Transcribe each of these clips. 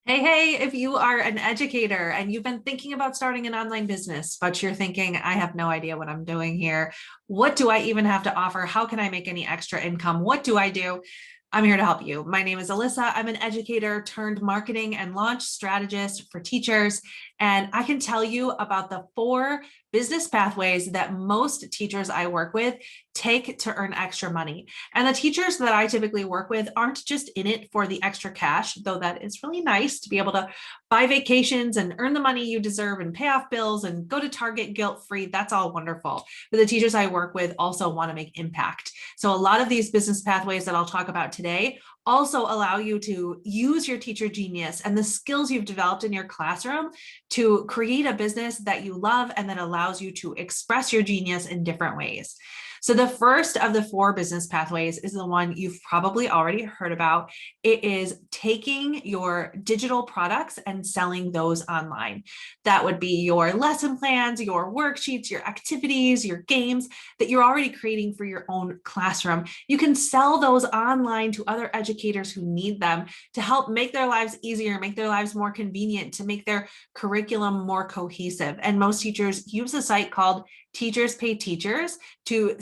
Hey, if you are an educator and you've been thinking about starting an online business, but you're thinking, I have no idea what I'm doing here. What do I even have to offer? How can I make any extra income? What do I do? I'm here to help you. My name is Alissa. I'm an educator turned marketing and launch strategist for teachers. And I can tell you about the 4 business pathways that most teachers I work with take to earn extra money. And the teachers that I typically work with aren't just in it for the extra cash, though that is really nice to be able to buy vacations and earn the money you deserve and pay off bills and go to Target guilt-free. That's all wonderful. But the teachers I work with also want to make impact. So a lot of these business pathways that I'll talk about today also allow you to use your teacher genius and the skills you've developed in your classroom to create a business that you love and that allows you to express your genius in different ways. So the first of the 4 business pathways is the one you've probably already heard about. It is taking your digital products and selling those online. That would be your lesson plans, your worksheets, your activities, your games that you're already creating for your own classroom. You can sell those online to other educators who need them to help make their lives easier, make their lives more convenient, to make their curriculum more cohesive. And most teachers use a site called Teachers Pay Teachers to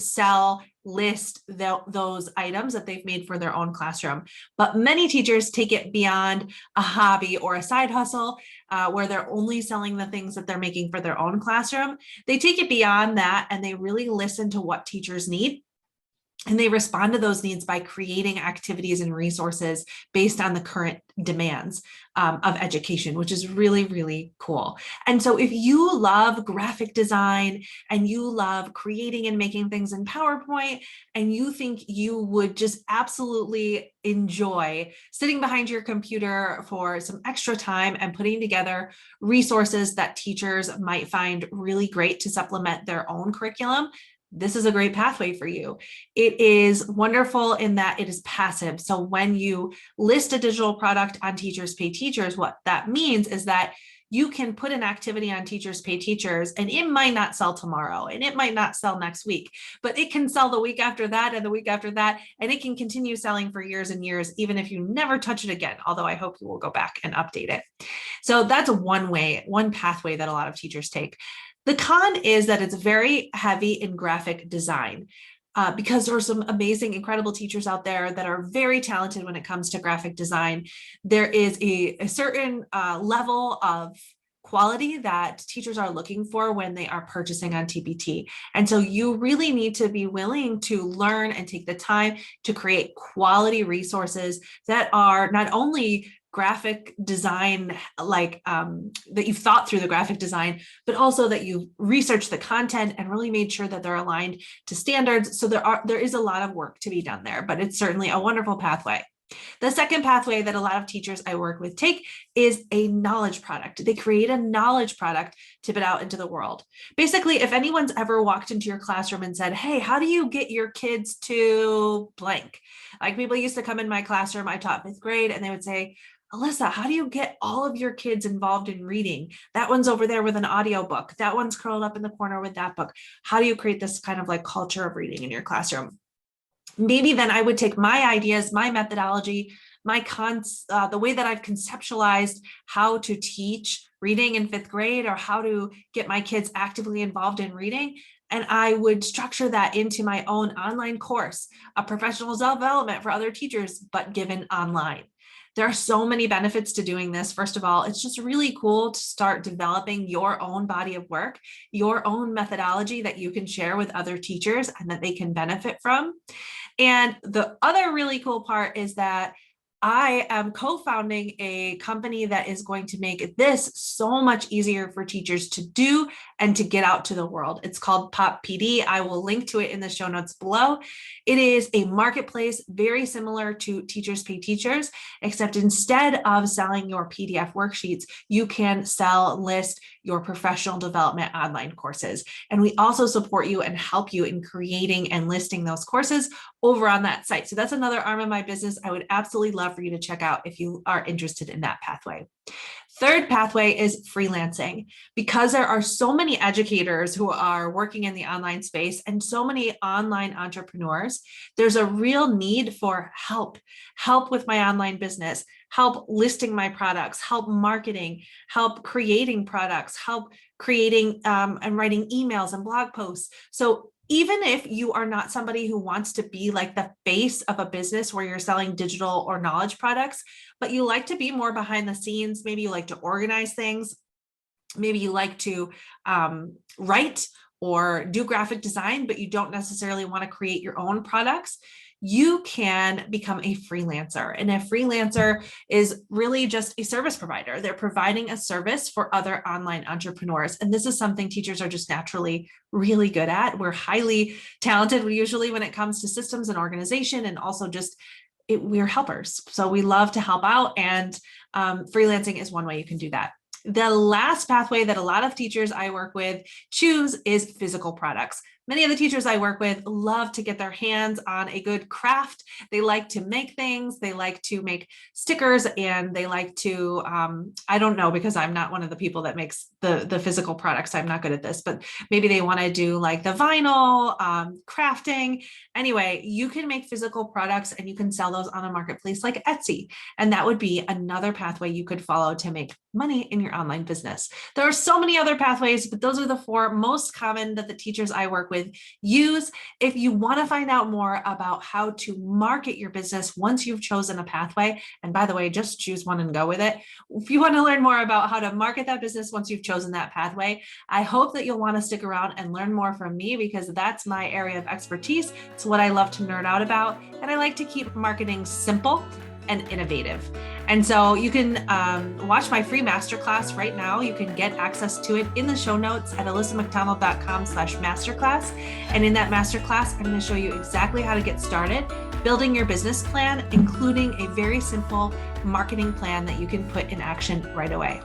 list those items that they've made for their own classroom. But many teachers take it beyond a hobby or a side hustle where they're only selling the things that they're making for their own classroom. They take it beyond that and they really listen to what teachers need. And they respond to those needs by creating activities and resources based on the current demands of education, which is really, really cool. And so if you love graphic design and you love creating and making things in PowerPoint, and you think you would just absolutely enjoy sitting behind your computer for some extra time and putting together resources that teachers might find really great to supplement their own curriculum, this is a great pathway for you. It is wonderful in that it is passive. So when you list a digital product on Teachers Pay Teachers, what that means is that you can put an activity on Teachers Pay Teachers and it might not sell tomorrow and it might not sell next week, but it can sell the week after that and the week after that, and it can continue selling for years and years, even if you never touch it again, although I hope you will go back and update it. So that's one pathway that a lot of teachers take. The con is that it's very heavy in graphic design because there are some amazing, incredible teachers out there that are very talented when it comes to graphic design. There is a certain level of quality that teachers are looking for when they are purchasing on TPT. And so you really need to be willing to learn and take the time to create quality resources that are not only graphic design, that you've thought through the graphic design, but also that you've researched the content and really made sure that they're aligned to standards. So there is a lot of work to be done there, but it's certainly a wonderful pathway. The second pathway that a lot of teachers I work with take is a knowledge product. They create a knowledge product to put out into the world. Basically, if anyone's ever walked into your classroom and said, hey, how do you get your kids to blank? Like, people used to come in my classroom, I taught 5th grade, and they would say, Alissa, how do you get all of your kids involved in reading? That one's over there with an audiobook. That one's curled up in the corner with that book. How do you create this kind of like culture of reading in your classroom? Maybe then I would take my ideas, my methodology, the way that I've conceptualized how to teach reading in 5th grade or how to get my kids actively involved in reading. And I would structure that into my own online course, a professional development for other teachers, but given online. There are so many benefits to doing this. First of all, it's just really cool to start developing your own body of work, your own methodology that you can share with other teachers and that they can benefit from. And the other really cool part is that I am co-founding a company that is going to make this so much easier for teachers to do and to get out to the world. It's called Pop PD. I will link to it in the show notes below. It is a marketplace very similar to Teachers Pay Teachers, except instead of selling your PDF worksheets, you can list your professional development online courses. And we also support you and help you in creating and listing those courses over on that site. So that's another arm of my business I would absolutely love for you to check out if you are interested in that pathway. Third pathway is freelancing. Because there are so many educators who are working in the online space and so many online entrepreneurs, there's a real need for help with my online business. help listing my products, help marketing, help creating products, help creating and writing emails and blog posts. So even if you are not somebody who wants to be like the face of a business where you're selling digital or knowledge products, but you like to be more behind the scenes, maybe you like to organize things, maybe you like to write or do graphic design, but you don't necessarily want to create your own products, you can become a freelancer. And a freelancer is really just a service provider. They're providing a service for other online entrepreneurs. And this is something teachers are just naturally really good at. We're highly talented usually when it comes to systems and organization, and also just we're helpers. So we love to help out, and freelancing is one way you can do that. The last pathway that a lot of teachers I work with choose is physical products. Many of the teachers I work with love to get their hands on a good craft. They like to make things. They like to make stickers, and they like to, I don't know, because I'm not one of the people that makes the physical products. I'm not good at this, but maybe they want to do like the vinyl, crafting. Anyway, you can make physical products and you can sell those on a marketplace like Etsy. And that would be another pathway you could follow to make money in your online business. There are so many other pathways, but those are the 4 most common that the teachers I work with use. If you want to find out more about how to market your business once you've chosen a pathway, and by the way, just choose one and go with it. If you want to learn more about how to market that business once you've chosen that pathway, I hope that you'll want to stick around and learn more from me, because that's my area of expertise. It's what I love to nerd out about, and I like to keep marketing simple and innovative. And so you can watch my free masterclass right now. You can get access to it in the show notes at alissamcdonald.com/masterclass. And in that masterclass, I'm going to show you exactly how to get started building your business plan, including a very simple marketing plan that you can put in action right away.